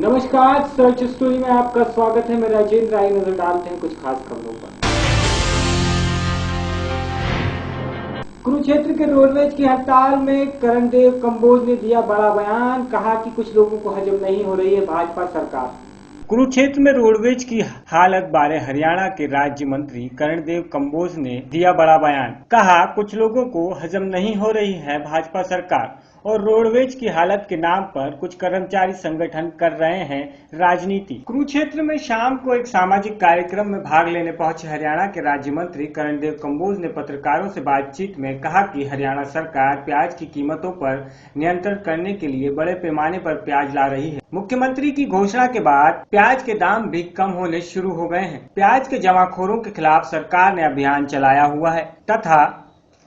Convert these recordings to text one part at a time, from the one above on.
नमस्कार, search story में आपका स्वागत है। मैं राजेंद्र। आई नजर डालते हैं कुछ खास खबरों पर। कुरुक्षेत्र के रोडवेज की हड़ताल में कर्णदेव कंबोज ने दिया बड़ा बयान। कहा कि कुछ लोगों को हजम नहीं हो रही है भाजपा सरकार। कुरुक्षेत्र में रोडवेज की हालत बारे हरियाणा के राज्य मंत्री कर्णदेव कंबोज ने दिया बड़ा बयान। कहा, कुछ लोगों को हजम नहीं हो रही है भाजपा सरकार और रोडवेज की हालत के नाम पर कुछ कर्मचारी संगठन कर रहे हैं राजनीति। कुरुक्षेत्र में शाम को एक सामाजिक कार्यक्रम में भाग लेने पहुंचे हरियाणा के राज्य मंत्री कर्णदेव कंबोज ने पत्रकारों से बातचीत में कहा कि हरियाणा सरकार प्याज की कीमतों पर नियंत्रण करने के लिए बड़े पैमाने पर प्याज ला रही है। मुख्यमंत्री की घोषणा के बाद प्याज के दाम भी कम होने शुरू हो गए हैं। प्याज के जमाखोरों के खिलाफ सरकार ने अभियान चलाया हुआ है तथा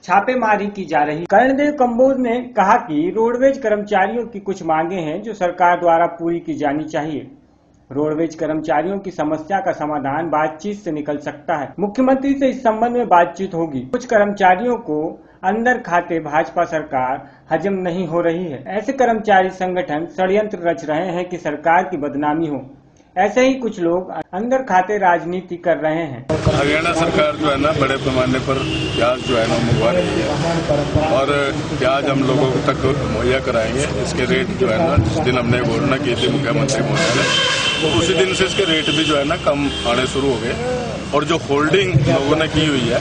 छापेमारी की जा रही। कर्णदेव कंबोज ने कहा कि रोडवेज कर्मचारियों की कुछ मांगे हैं जो सरकार द्वारा पूरी की जानी चाहिए। रोडवेज कर्मचारियों की समस्या का समाधान बातचीत से निकल सकता है। मुख्यमंत्री से इस संबंध में बातचीत होगी। कुछ कर्मचारियों को अंदर खाते भाजपा सरकार हजम नहीं हो रही है। ऐसे कर्मचारी संगठन षड्यंत्र रच रहे हैं कि सरकार की बदनामी हो। ऐसे ही कुछ लोग अंदर खाते राजनीति कर रहे हैं। हरियाणा सरकार जो है ना बड़े पैमाने पर प्याज जो है ना मंगवा रही है और प्याज हम लोगों तक मुहैया कराएंगे। इसके रेट जो है ना जिस दिन हमने घोषणा की थी मुख्यमंत्री महोदय ने, तो उसी दिन से इसके रेट भी जो है ना कम आने शुरू हो गए और जो होल्डिंग लोगों ने की हुई है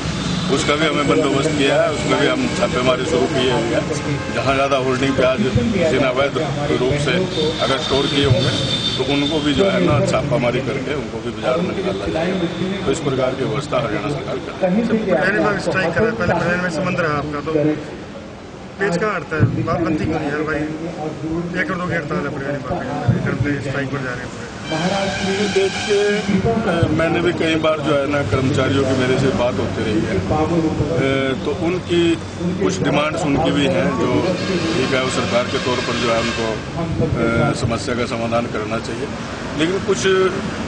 उसका भी हमें बंदोबस्त किया है। उसमें भी हम छापेमारी शुरू किए हुए हैं। जहाँ ज़्यादा होल्डिंग प्याज जिन अवैध रूप से अगर स्टोर किए होंगे तो उनको भी जो है ना छापामारी करके उनको भी बाजार में निकाला जाएगा। तो इस प्रकार की व्यवस्था हरियाणा सरकार कर स्ट्राइक कर रहे हैं। पहले में संबंध रहा आपका, तो पेज का हड़ता है बातबंदी क्यों नहीं यार भाई? 1 और 2 की हड़ताल है, स्ट्राइक पर जा रहे हैं। देखिए, मैंने भी कई बार जो है ना कर्मचारियों की मेरे से बात होती रही है, तो उनकी कुछ डिमांड्स उनकी भी हैं जो ठीक है, वो सरकार के तौर पर जो है उनको समस्या का समाधान करना चाहिए। लेकिन कुछ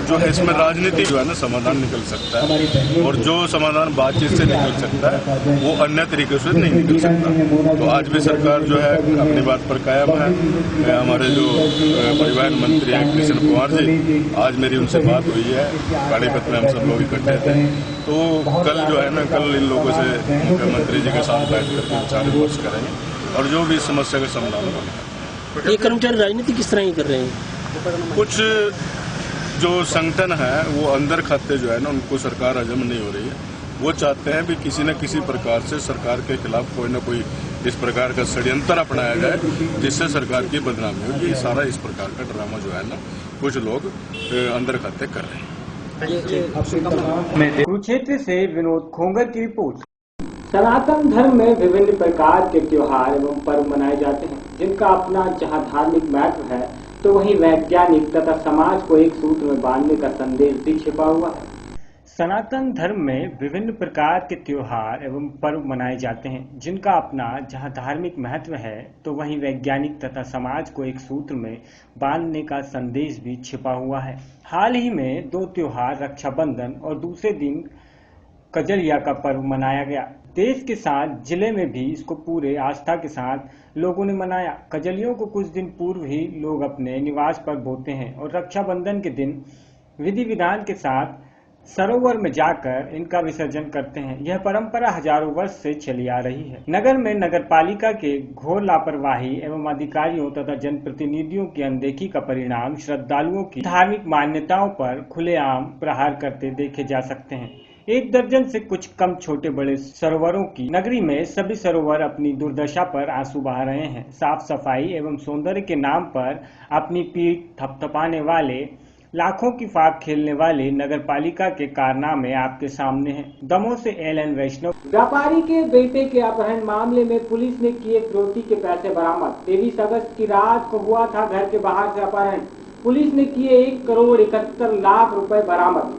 जो है इसमें राजनीति जो है ना समाधान निकल सकता है और जो समाधान बातचीत से निकल सकता है वो अन्य तरीके से नहीं निकल सकता। तो आज भी सरकार जो है अपनी बात पर कायम है। हमारे जो परिवहन मंत्री हैं कृष्ण कुमार जी, आज मेरी उनसे बात हुई है। पानीपत में हम सब लोग इकट्ठे थे, तो कल जो है ना कल इन लोगों से मुख्यमंत्री जी के साथ बैठ करके विचार विमर्श करेंगे और जो भी समस्या का समाधान होगा। ये कर्मचारी राजनीति किस तरह ही कर रहे हैं? कुछ जो संगठन है वो अंदर खाते जो है ना उनको सरकार हजम नहीं हो रही है। वो चाहते हैं भी किसी न किसी प्रकार से सरकार के खिलाफ कोई न कोई इस प्रकार का षड्यंत्र अपनाया जाए जिससे सरकार की बदनामी हो। ये सारा इस प्रकार का ड्रामा जो है ना कुछ लोग अंदर खाते कर रहे हैं। कुरुक्षेत्र से विनोद खोंगर की रिपोर्ट। सनातन धर्म में विभिन्न प्रकार के त्योहार एवं पर्व मनाए जाते हैं जिनका अपना जहां धार्मिक महत्व है तो वहीं वैज्ञानिक तथा समाज को एक सूत्र में बांधने का संदेश भी छिपा हुआ है। सनातन धर्म में विभिन्न प्रकार के त्योहार एवं पर्व मनाए जाते हैं जिनका अपना जहां धार्मिक महत्व है तो वहीं वैज्ञानिक तथा समाज को एक सूत्र में बांधने का संदेश भी छिपा हुआ है। हाल ही में 2 त्योहार रक्षाबंधन और दूसरे दिन कजलिया का पर्व मनाया गया। देश के साथ जिले में भी इसको पूरे आस्था के साथ लोगों ने मनाया। कजलियों को कुछ दिन पूर्व ही लोग अपने निवास पर बोते हैं और रक्षाबंधन के दिन विधि विधान के साथ सरोवर में जाकर इनका विसर्जन करते हैं। यह परंपरा हजारों वर्ष से चली आ रही है। नगर में नगरपालिका के घोर लापरवाही एवं अधिकारियों तथा जनप्रतिनिधियों की अनदेखी का परिणाम श्रद्धालुओं की धार्मिक मान्यताओं पर खुलेआम प्रहार करते देखे जा सकते हैं। 1 दर्जन से कुछ कम छोटे बड़े सरोवरों की नगरी में सभी सरोवर अपनी दुर्दशा पर आंसू बहा रहे हैं। साफ सफाई एवं सौंदर्य के नाम पर अपनी पीठ थपथपाने वाले, लाखों की फाक खेलने वाले नगरपालिका के कारनामे आपके सामने हैं। दमोह से एल.एन. वैष्णव। व्यापारी के बेटे के अपहरण मामले में पुलिस ने किए फिरौती के पैसे बरामद। 23 अगस्त की रात को हुआ था घर के बाहर से अपहरण। पुलिस ने किए 1 करोड़ 71 लाख रुपए बरामद।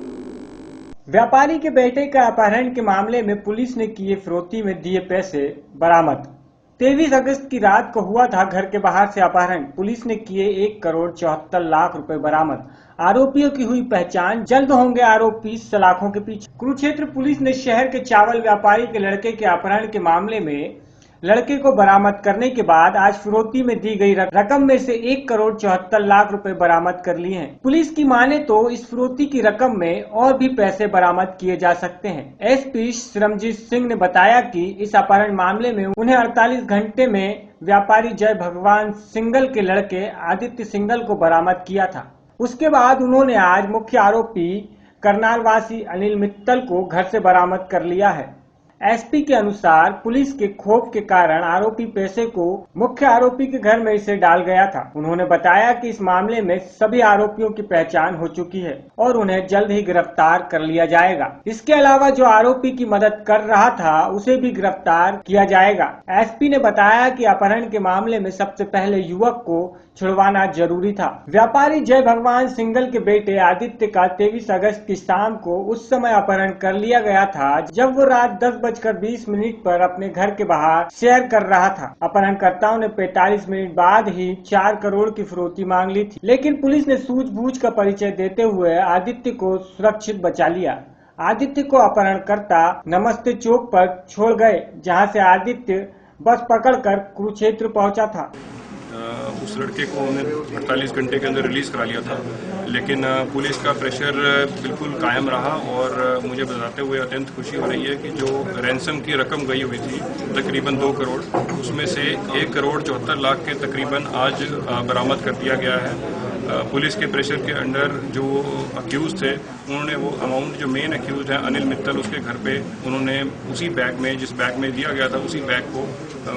व्यापारी के बेटे का अपहरण के मामले में पुलिस ने किए फिरौती में दिए पैसे बरामद। 23 अगस्त की रात को हुआ था घर के बाहर से अपहरण। पुलिस ने किए 1 करोड़ 74 लाख रुपए बरामद। आरोपियों की हुई पहचान, जल्द होंगे आरोपी सलाखों के पीछे। कुरुक्षेत्र पुलिस ने शहर के चावल व्यापारी के लड़के के अपहरण के मामले में लड़के को बरामद करने के बाद आज फिरौती में दी गई रकम में से 1,74,00,000 रुपए बरामद कर लिए हैं। पुलिस की माने तो इस फिरौती की रकम में और भी पैसे बरामद किए जा सकते हैं। एसपी श्रमजीत सिंह ने बताया कि इस अपहरण मामले में उन्हें 48 घंटे में व्यापारी जय भगवान सिंगल के लड़के आदित्य सिंगल को बरामद किया था। उसके बाद उन्होंने आज मुख्य आरोपी करनाल वासी अनिल मित्तल को घर से बरामद कर लिया है। एसपी के अनुसार पुलिस के खौफ के कारण आरोपी पैसे को मुख्य आरोपी के घर में इसे डाल गया था। उन्होंने बताया कि इस मामले में सभी आरोपियों की पहचान हो चुकी है और उन्हें जल्द ही गिरफ्तार कर लिया जाएगा। इसके अलावा जो आरोपी की मदद कर रहा था उसे भी गिरफ्तार किया जाएगा। एसपी ने बताया कि अपहरण के मामले में सबसे पहले युवक को छुड़वाना जरूरी था। व्यापारी जय भगवान सिंगल के बेटे आदित्य का 23 अगस्त की शाम को उस समय अपहरण कर लिया गया था जब वो रात 10:20 पर अपने घर के बाहर सैर कर रहा था। अपहरणकर्ताओं ने 45 मिनट बाद ही 4 करोड़ की फिरौती मांग ली थी, लेकिन पुलिस ने सूझबूझ का परिचय देते हुए आदित्य को सुरक्षित बचा लिया। आदित्य को अपहरणकर्ता नमस्ते चौक पर छोड़ गए, जहां से आदित्य बस पकड़कर कुरुक्षेत्र पहुंचा था। उस लड़के को उन्होंने 48 घंटे के अंदर रिलीज करा लिया था, लेकिन पुलिस का प्रेशर बिल्कुल कायम रहा और मुझे बताते हुए अत्यंत खुशी हो रही है कि जो रैंसम की रकम गई हुई थी तकरीबन 2 करोड़, उसमें से 1,74,00,000 के तकरीबन आज बरामद कर दिया गया है। पुलिस के प्रेशर के अंडर जो अक्यूज थे उन्होंने वो अमाउंट, जो मेन अक्यूज है अनिल मित्तल, उसके घर पे उन्होंने उसी बैग में, जिस बैग में दिया गया था उसी बैग को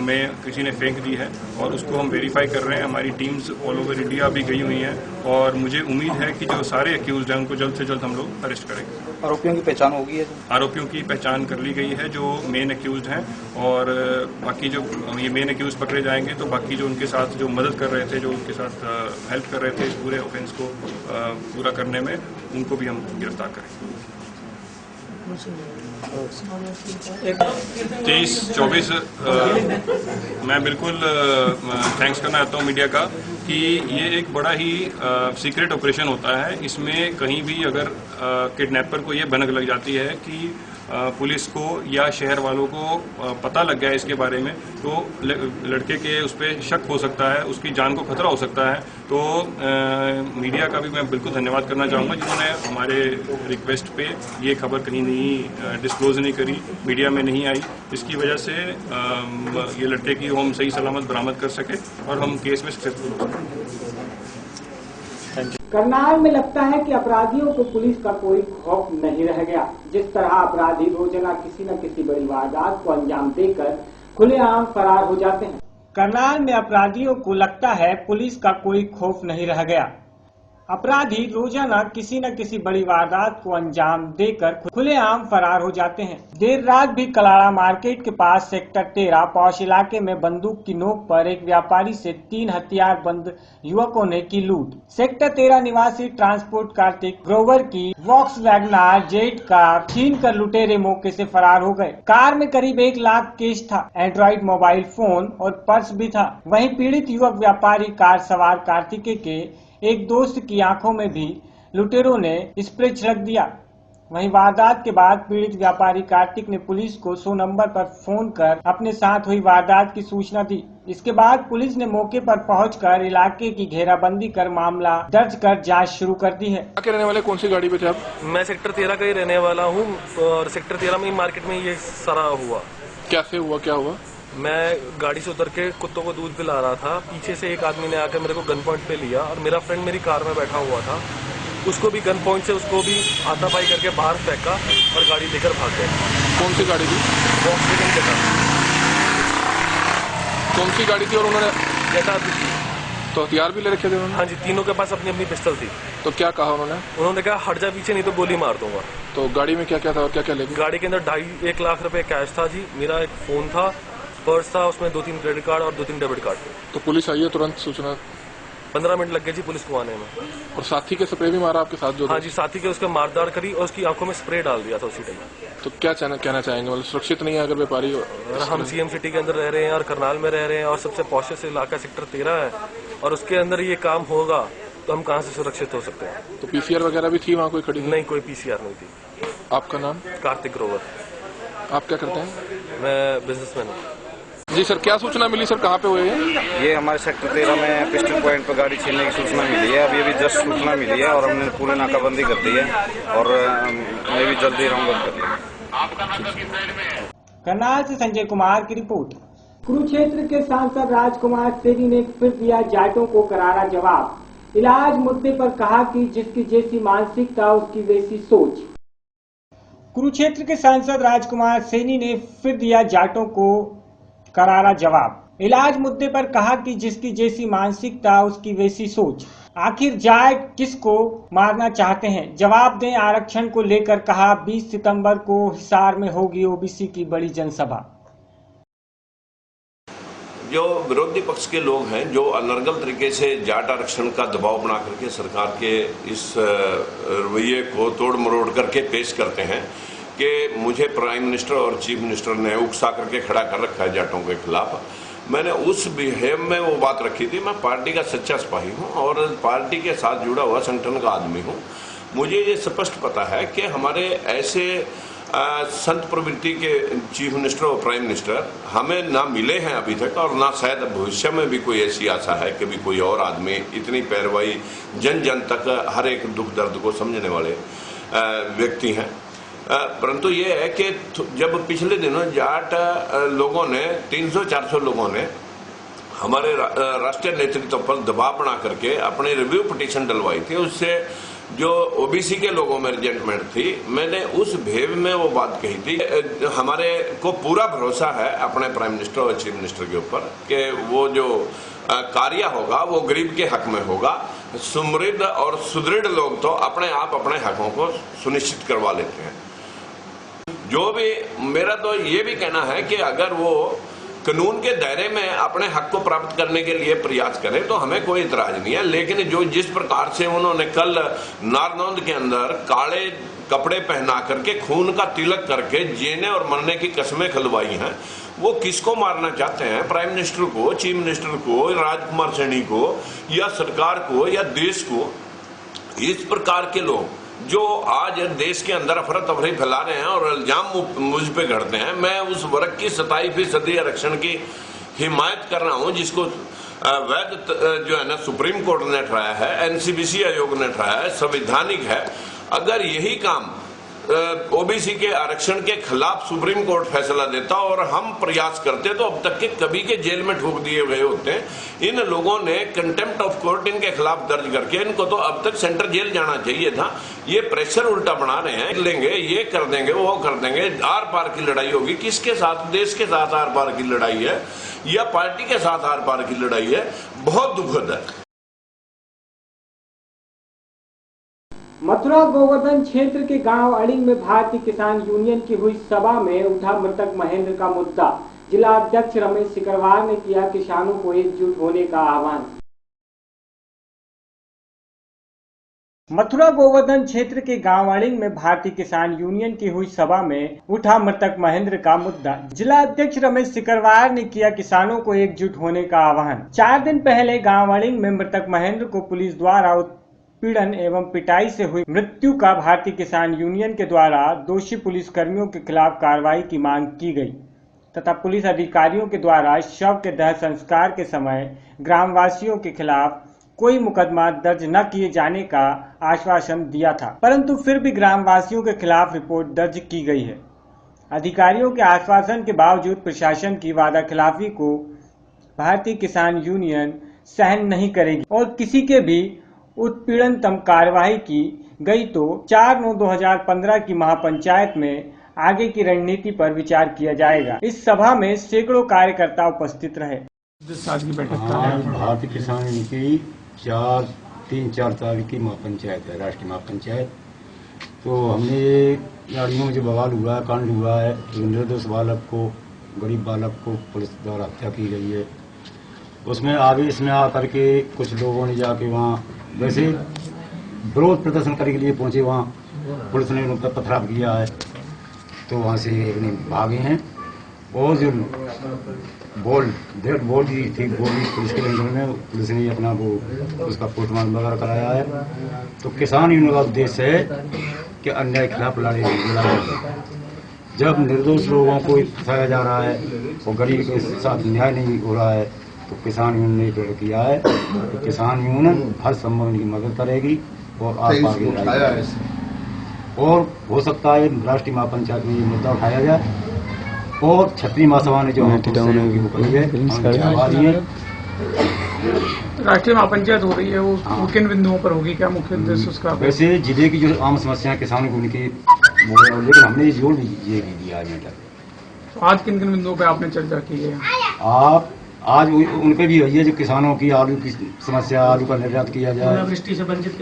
में किसी ने फेंक दी है और उसको हम वेरीफाई कर रहे हैं। हमारी टीम्स ऑल ओवर इंडिया भी गई हुई हैं और मुझे उम्मीद है कि जो सारे अक्यूज हैं उनको जल्द से जल्द हम लोग अरेस्ट करेंगे। आरोपियों की पहचान होगी है? आरोपियों की पहचान कर ली गई है जो मेन अक्यूज हैं, और बाकी जो ये मेन अक्यूज पकड़े जाएंगे तो बाकी जो उनके साथ जो मदद कर रहे थे, जो उनके साथ हेल्प कर रहे थे इस पूरे ऑफेंस को पूरा करने में, उनको भी हम गिरफ्तार करेंगे। 23-24 मैं बिल्कुल थैंक्स करना चाहता हूँ मीडिया का कि ये एक बड़ा ही सीक्रेट ऑपरेशन होता है। इसमें कहीं भी अगर किडनैपर को ये भनक लग जाती है कि पुलिस को या शहर वालों को पता लग गया इसके बारे में, तो लड़के के उस पर शक हो सकता है, उसकी जान को खतरा हो सकता है। तो मीडिया का भी मैं बिल्कुल धन्यवाद करना चाहूँगा जिन्होंने हमारे रिक्वेस्ट पे ये खबर कहीं नहीं डिस्क्लोज नहीं करी, मीडिया में नहीं आई। इसकी वजह से ये लड़के की हम सही सलामत बरामद कर सके और हम केस में सक्सेसफुल हो सके। करनाल में लगता है कि अपराधियों को पुलिस का कोई खौफ नहीं रह गया। जिस तरह अपराधी रोजाना किसी न किसी बड़ी वारदात को अंजाम देकर खुलेआम फरार हो जाते हैं, करनाल में अपराधियों को लगता है पुलिस का कोई खौफ नहीं रह गया। अपराधी रोजाना किसी न किसी बड़ी वारदात को अंजाम देकर खुलेआम फरार हो जाते हैं। देर रात भी कलाड़ा मार्केट के पास सेक्टर 13 पौष इलाके में बंदूक की नोक पर एक व्यापारी से 3 हथियारबंद युवकों ने की लूट। सेक्टर 13 निवासी ट्रांसपोर्ट कार्तिक ग्रोवर की वॉक्सवैगनार जेट कार छीन कर लुटेरे मौके से फरार हो गए। कार में करीब 1 लाख कैश था, एंड्रॉइड मोबाइल फोन और पर्स भी था। वहीं पीड़ित युवक व्यापारी कार सवार कार्तिकेय के एक दोस्त की आंखों में भी लुटेरों ने स्प्रे छिड़क दिया। वहीं वारदात के बाद पीड़ित व्यापारी कार्तिक ने पुलिस को 100 नंबर पर फोन कर अपने साथ हुई वारदात की सूचना दी। इसके बाद पुलिस ने मौके पर पहुंचकर इलाके की घेराबंदी कर मामला दर्ज कर जांच शुरू कर दी है। क्या रहने वाले, कौन सी गाड़ी पे थे आप? मैं सेक्टर 13 का ही रहने वाला हूँ और सेक्टर 13 में मार्केट में ये सारा हुआ। कैसे हुआ, क्या हुआ? मैं गाड़ी से उतर के कुत्तों को दूध पिला रहा था, पीछे से एक आदमी ने आकर मेरे को गन पॉइंट पे लिया और मेरा फ्रेंड मेरी कार में बैठा हुआ था, उसको भी गन पॉइंट से उसको भी हाथापाई करके बाहर फेंका और गाड़ी लेकर भाग गए। कौन सी गाड़ी थी? वॉक्सवैगन जेटा। कौन सी गाड़ी थी और उन्होंने? जेटा थी। तो हथियार भी ले रखे थे उन्होंने? हाँ जी, तीनों के पास अपनी अपनी पिस्टल थी। तो क्या कहा उन्होंने? उन्होंने कहा हट जा पीछे नहीं तो गोली मार दूंगा। तो गाड़ी में क्या क्या था और क्या क्या ले गए? गाड़ी के अंदर 2.5-1 लाख रुपए कैश था जी, मेरा एक फोन था, पर्स था, उसमें 2-3 क्रेडिट कार्ड और 2-3 डेबिट कार्ड। तो पुलिस आई है तुरंत? सूचना 15 मिनट लग गए जी पुलिस को आने में। और साथी के स्प्रे भी मारा आपके साथ जो? हाँ जी, साथी के उसके मारदार करी और उसकी आंखों में स्प्रे डाल दिया था उसी टाइम। तो क्या कहना चाहेंगे, मतलब सुरक्षित नहीं है अगर व्यापारी? हम सीएम सिटी के अंदर रह रहे हैं और करनाल में रह रहे हैं और सबसे पॉशेस्ट इलाका सेक्टर 13 है और उसके अंदर ये काम होगा तो हम कहाँ से सुरक्षित हो सकते हैं? तो पीसीआर वगैरह भी थी वहाँ कोई खड़ी? नहीं, कोई पीसीआर नहीं थी। आपका नाम? कार्तिक ग्रोवर। आप क्या करते हैं? मैं बिजनेसमैन हूँ। जी सर, क्या सूचना मिली सर, कहाँ पे हुए हैं? ये हमारे सेक्टर 13 में पिस्टल पॉइंट पर गाड़ी छीनने की सूचना मिली है। अभी जस्ट सूचना मिली है और हमने पूरी नाकाबंदी कर दी है और मैं भी जल्दी राउंड अप कर लूँगा। करनाल से संजय कुमार की रिपोर्ट। कुरुक्षेत्र के सांसद राजकुमार सेनी ने फिर दिया जाटों को करारा जवाब। इलाज मुद्दे पर कहा कि जिसकी जैसी मानसिकता उसकी वैसी सोच। कुरुक्षेत्र के सांसद राजकुमार सेनी ने फिर दिया जाटों को करारा जवाब। इलाज मुद्दे पर कहा कि जिसकी जैसी मानसिकता उसकी वैसी सोच। आखिर जाट किसको मारना चाहते हैं, जवाब दें। आरक्षण को लेकर कहा 20 सितंबर को हिसार में होगी ओबीसी की बड़ी जनसभा। जो विरोधी पक्ष के लोग हैं जो अनर्गल तरीके से जाट आरक्षण का दबाव बना करके सरकार के इस रवैये को तोड़ मरोड़ करके पेश करते हैं कि मुझे प्राइम मिनिस्टर और चीफ मिनिस्टर ने उकसा करके खड़ा कर रखा है जाटों के खिलाफ। मैंने उस बिहेव में वो बात रखी थी। मैं पार्टी का सच्चा सिपाही हूँ और पार्टी के साथ जुड़ा हुआ संगठन का आदमी हूँ। मुझे ये स्पष्ट पता है कि हमारे ऐसे संत प्रवृत्ति के चीफ मिनिस्टर और प्राइम मिनिस्टर हमें ना मिले हैं अभी तक और ना शायद भविष्य में भी कोई ऐसी आशा है कि भी कोई और आदमी इतनी पैरवाई जन जन तक हर एक दुख दर्द को समझने वाले व्यक्ति हैं। परंतु ये है कि जब पिछले दिनों जाट लोगों ने 300-400 लोगों ने हमारे राष्ट्रीय नेतृत्व पर दबाव बना करके अपनी रिव्यू पिटीशन डलवाई थी, उससे जो ओबीसी के लोगों में रिजेंटमेंट थी, मैंने उस भेव में वो बात कही थी। हमारे को पूरा भरोसा है अपने प्राइम मिनिस्टर और चीफ मिनिस्टर के ऊपर कि वो जो कार्य होगा वो गरीब के हक में होगा। समृद्ध और सुदृढ़ लोग तो अपने आप अपने हकों को सुनिश्चित करवा लेते हैं। जो भी मेरा तो ये भी कहना है कि अगर वो कानून के दायरे में अपने हक को प्राप्त करने के लिए प्रयास करें तो हमें कोई इतराज नहीं है। लेकिन जो जिस प्रकार से उन्होंने कल नारनौंद के अंदर काले कपड़े पहना करके खून का तिलक करके जीने और मरने की कस्में खिलवाई हैं, वो किसको मारना चाहते हैं? प्राइम मिनिस्टर को, चीफ मिनिस्टर को, राजकुमार सैनी को या सरकार को या देश को? इस प्रकार के लोग जो आज देश के अंदर अफरा तफरी फैला रहे हैं और इल्जाम मुझ पे करते हैं, मैं उस वर्ग की 27% आरक्षण की हिमायत कर रहा हूं जिसको वैध जो है ना सुप्रीम कोर्ट ने ठहराया है, एनसीबीसी आयोग ने ठहराया है, संवैधानिक है। अगर यही काम ओबीसी के आरक्षण के खिलाफ सुप्रीम कोर्ट फैसला देता और हम प्रयास करते तो अब तक के कभी के जेल में ठोक दिए गए होते। इन लोगों ने कंटेम्प्ट ऑफ कोर्ट इनके खिलाफ दर्ज करके इनको तो अब तक सेंट्रल जेल जाना चाहिए था। ये प्रेशर उल्टा बना रहे हैं, लेंगे, ये कर देंगे, वो कर देंगे, आर पार की लड़ाई होगी। किसके साथ? देश के साथ आर पार की लड़ाई है या पार्टी के साथ आर पार की लड़ाई है? बहुत दुखद है। मथुरा गोवर्धन क्षेत्र के गांव अड़िंग में भारतीय किसान यूनियन की हुई सभा में उठा मृतक महेंद्र का मुद्दा। जिला अध्यक्ष रमेश सिकरवार ने किया किसानों को एकजुट होने का आह्वान। मथुरा गोवर्धन क्षेत्र के गांव अड़िंग में भारतीय किसान यूनियन की हुई सभा में उठा मृतक महेंद्र का मुद्दा। जिला अध्यक्ष रमेश सिकरवार ने किया किसानों को एकजुट होने का आह्वान। 4 दिन पहले गांव अड़िंग में मृतक महेंद्र को पुलिस द्वारा पीड़न एवं पिटाई से हुई मृत्यु का भारतीय किसान यूनियन के द्वारा दोषी पुलिस कर्मियों के खिलाफ कार्रवाई की मांग की गई तथा पुलिस अधिकारियों के द्वारा शव के दाह संस्कार के समय ग्रामवासियों के खिलाफ कोई मुकदमा दर्ज न किए जाने का आश्वासन दिया था, परंतु फिर भी ग्रामवासियों के खिलाफ रिपोर्ट दर्ज की गई है। अधिकारियों के आश्वासन के बावजूद प्रशासन की वादा खिलाफी को भारतीय किसान यूनियन सहन नहीं करेगी और किसी के भी उत्पीड़नतम कार्यवाही की गई तो 4/9/2015 की महापंचायत में आगे की रणनीति पर विचार किया जाएगा। इस सभा में सैकड़ों कार्यकर्ता उपस्थित रहे। भारतीय किसान यूनियन की 3-4 तारीख की महापंचायत है, राष्ट्रीय महापंचायत। तो हमने गाड़ियों में जो बवाल हुआ है, कांड हुआ है, निर्दोष बालक को, गरीब बालक को पुलिस द्वारा हत्या की गई है, उसमें आगे इसमें आकर के कुछ लोगों ने जाके वहाँ वैसे विरोध प्रदर्शन करने के लिए पहुंचे, वहाँ पुलिस ने उन पर पथराव किया है तो वहाँ से भागे हैं। और जो डेड बॉडी थी बॉडी पुलिस के अंदर में, पुलिस ने अपना वो उसका पोस्टमार्टम वगैरह कराया है। तो किसान यूनियन का उद्देश्य है कि अन्याय के खिलाफ लड़ाई। जब निर्दोष लोगों को फंसाया जा रहा है और गरीब के साथ न्याय नहीं हो रहा है तो किसान यूनियन ने जो किया है तो किसान यूनियन हर संभव उनकी मदद करेगी और आप आगे आएगी। और हो सकता है राष्ट्रीय महापंचायत में ये मुद्दा उठाया जाए और छत्री महासभा ने जो राष्ट्रीय महापंचायत हो रही है वो किन बिंदुओं पर होगी, क्या मुख्य उद्देश्य उसका? वैसे जिले की जो आम समस्याएं किसानों को उनकी, लेकिन हमने जोड़ ये भी दिया है। तो आज किन किन बिंदुओं पर आपने चर्चा की है? आज उन पे भी हुई है जो किसानों की आलू की समस्या, आलू का निर्यात किया जाए, ओलावृष्टि से वंचित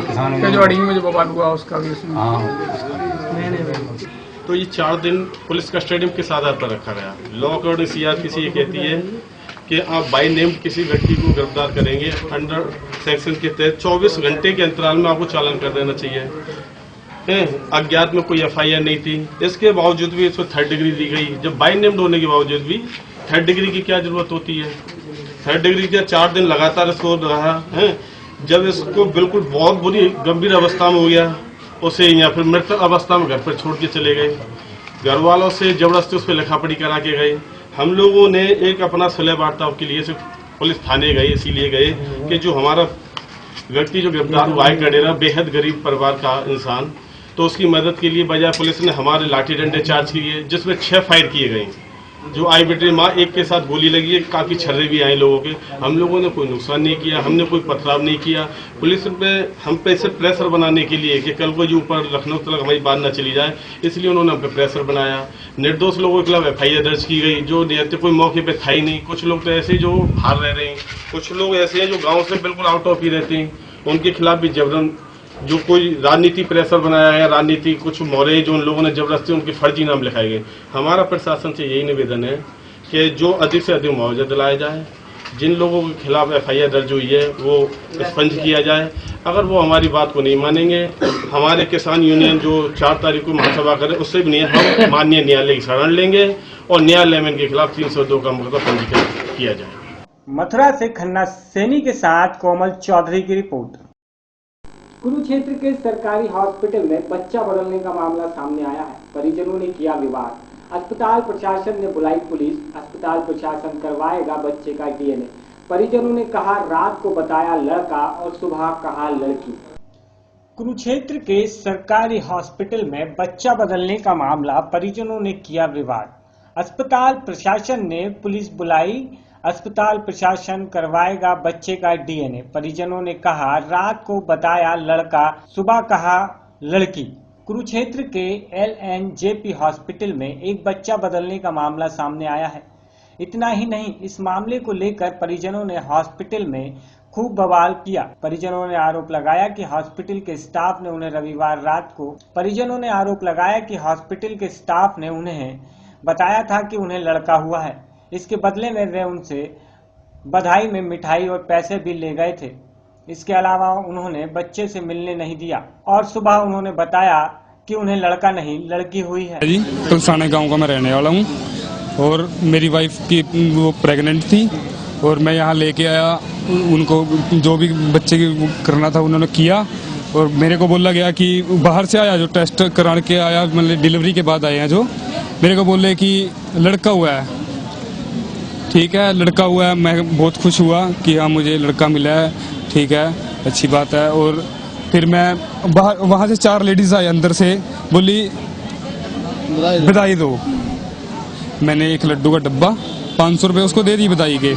किसानों जो अड़ींग में जो बवाल हुआ उसका भी उसमें। तो ये 4 दिन पुलिस कस्टडी किस आधार पर रखा गया? लॉ अकॉर्डिंग CRPC ये कहती है कि आप बाय नेम किसी व्यक्ति को गिरफ्तार करेंगे अंडर सेक्शन के तहत 24 घंटे के अंतराल में आपको चालान कर देना चाहिए। अज्ञात में कोई FIR नहीं थी, इसके बावजूद भी इसको 3rd डिग्री दी गई। जब बाय नेम्ड होने के बावजूद भी 3rd डिग्री की क्या जरूरत होती है? 3rd डिग्री के 4 दिन लगातार इसको रहा है। जब इसको बिल्कुल बहुत बुरी गंभीर अवस्था में हो गया, उसे या फिर मृत अवस्था में घर पर छोड़ के चले गए। घर वालों से जबरदस्ती उस पर लिखा पढ़ी करा के गए। हम लोगों ने एक अपना सुलह वार्ता के लिए पुलिस थाने गए, इसीलिए गए कि जो हमारा व्यक्ति जो गिरफ्तार हुआ है गडेरा, बेहद गरीब परिवार का इंसान, तो उसकी मदद के लिए बजाय पुलिस ने हमारे लाठी डंडे चार्ज किए, जिसमें 6 फायर किए गए। जो आई बेटे माँ एक के साथ गोली लगी है, काफी छर्रे भी आए लोगों के। हम लोगों ने कोई नुकसान नहीं किया, हमने कोई पथराव नहीं किया। पुलिस पे हम पे से प्रेशर बनाने के लिए कि कल को जो ऊपर लखनऊ तक हमारी बात न चली जाए, इसलिए उन्होंने हम पे प्रेशर बनाया। निर्दोष लोगों के खिलाफ FIR दर्ज की गई, जो नियत कोई मौके पे था ही नहीं। कुछ लोग तो ऐसे जो बाहर रह रहे हैं, कुछ लोग ऐसे हैं जो गाँव से बिल्कुल आउट ऑफ ही रहते हैं, उनके खिलाफ भी जबरन जो कोई राजनीति प्रेशर बनाया है, राजनीति कुछ मोरे जो उन लोगों ने जबरदस्ती उनके फर्जी नाम लिखाए गए। हमारा प्रशासन से यही निवेदन है कि जो अधिक से अधिक मुआवजा दिलाया जाए, जिन लोगों के खिलाफ FIR दर्ज हुई है वो स्पंज किया जाए। अगर वो हमारी बात को नहीं मानेंगे, हमारे किसान यूनियन जो 4 तारीख को महासभा करे उससे भी नहीं, हम माननीय न्यायालय की शरण लेंगे और न्यायालय में इनके खिलाफ 302 का मुकदमा पंजीकृत किया जाए। मथुरा से खन्ना सैनी के साथ कोमल चौधरी की रिपोर्ट। कुरुक्षेत्र के सरकारी हॉस्पिटल में बच्चा बदलने का मामला सामने आया है। परिजनों ने किया विवाद। अस्पताल प्रशासन ने बुलाई पुलिस। अस्पताल प्रशासन करवाएगा बच्चे का DNA। परिजनों ने कहा रात को बताया लड़का और सुबह कहा लड़की। कुरुक्षेत्र के सरकारी हॉस्पिटल में बच्चा बदलने का मामला, परिजनों ने किया विवाद। अस्पताल प्रशासन ने पुलिस बुलाई। अस्पताल प्रशासन करवाएगा बच्चे का DNA। परिजनों ने कहा रात को बताया लड़का, सुबह कहा लड़की। कुरुक्षेत्र के LNJP हॉस्पिटल में एक बच्चा बदलने का मामला सामने आया है। इतना ही नहीं, इस मामले को लेकर परिजनों ने हॉस्पिटल में खूब बवाल किया। परिजनों ने आरोप लगाया कि हॉस्पिटल के स्टाफ ने उन्हें रविवार रात को बताया था कि उन्हें लड़का हुआ है। इसके बदले में वे उनसे बधाई में मिठाई और पैसे भी ले गए थे। इसके अलावा उन्होंने बच्चे से मिलने नहीं दिया और सुबह उन्होंने बताया कि उन्हें लड़का नहीं लड़की हुई है। जी, तुलसाना गांव का मैं रहने वाला हूं और मेरी वाइफ की वो प्रेग्नेंट थी और मैं यहां लेके आया। उनको जो भी बच्चे की करना था उन्होंने किया और मेरे को बोला गया कि बाहर से आया जो टेस्ट करा के आया, मतलब डिलीवरी के बाद आए हैं, जो मेरे को बोले कि लड़का हुआ है। ठीक है, लड़का हुआ है। मैं बहुत खुश हुआ कि हाँ मुझे लड़का मिला है। ठीक है, अच्छी बात है। और फिर मैं बाहर, वहाँ से 4 लेडीज आई अंदर से, बोली बधाई दो। मैंने एक लड्डू का डब्बा 500 रुपये उसको दे दी बधाई के।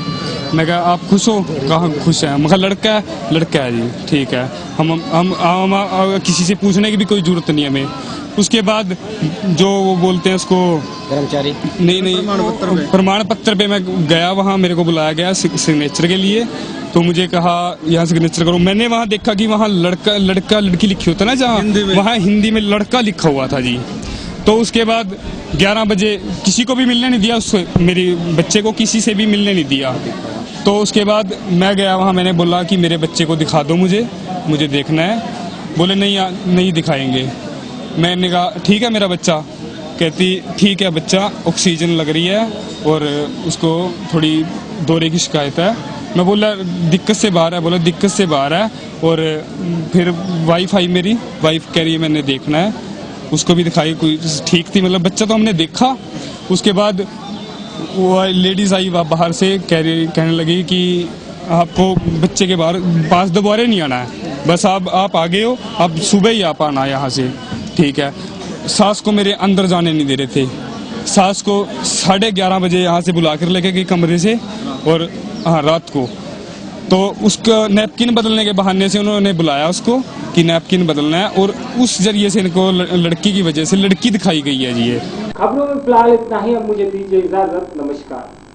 मैं कहा आप खुश हो? कहा खुश है। मैं कहा लड़का है? लड़का है जी। ठीक है, हम किसी से पूछने की भी कोई जरूरत नहीं हमें। उसके बाद जो वो बोलते हैं उसको कर्मचारी, नहीं प्रमाण पत्र पे मैं गया, वहाँ मेरे को बुलाया गया सिग्नेचर के लिए। तो मुझे कहा यहाँ सिग्नेचर करो। मैंने वहाँ देखा कि वहाँ लड़का लड़की लिखी होता है ना, जहाँ वहाँ हिंदी में लड़का लिखा हुआ था जी। तो उसके बाद 11 बजे किसी को भी मिलने नहीं दिया, उससे मेरे बच्चे को किसी से भी मिलने नहीं दिया। तो उसके बाद मैं गया वहाँ, मैंने बोला कि मेरे बच्चे को दिखा दो, मुझे देखना है। बोले नहीं दिखाएंगे। मैंने कहा ठीक है मेरा बच्चा। कहती ठीक है बच्चा, ऑक्सीजन लग रही है और उसको थोड़ी दौरे की शिकायत है। मैं बोला दिक्कत से बाहर है। बोला दिक्कत से बाहर है। और फिर वाइफ आई, मेरी वाइफ कह रही है मैंने देखना है। उसको भी दिखाई, कोई ठीक थी, मतलब बच्चा तो हमने देखा। उसके बाद वो लेडीज आई बाहर से कहने लगी कि आपको बच्चे के पास दोबारा नहीं आना है, बस आप आ गए हो, अब सुबह ही आप आना यहाँ से, ठीक है। सास को मेरे अंदर जाने नहीं दे रहे थे। सास को 11:30 बजे यहाँ से बुला कर लेके गई कमरे से, और हाँ रात को तो उसका नैपकिन बदलने के बहाने से उन्होंने बुलाया उसको कि नैपकिन बदलना है, और उस जरिए से इनको लड़की की वजह से लड़की दिखाई गई है जी। ये खबरों में फिलहाल इतना ही। अब मुझे दीजिए इजाजत, नमस्कार।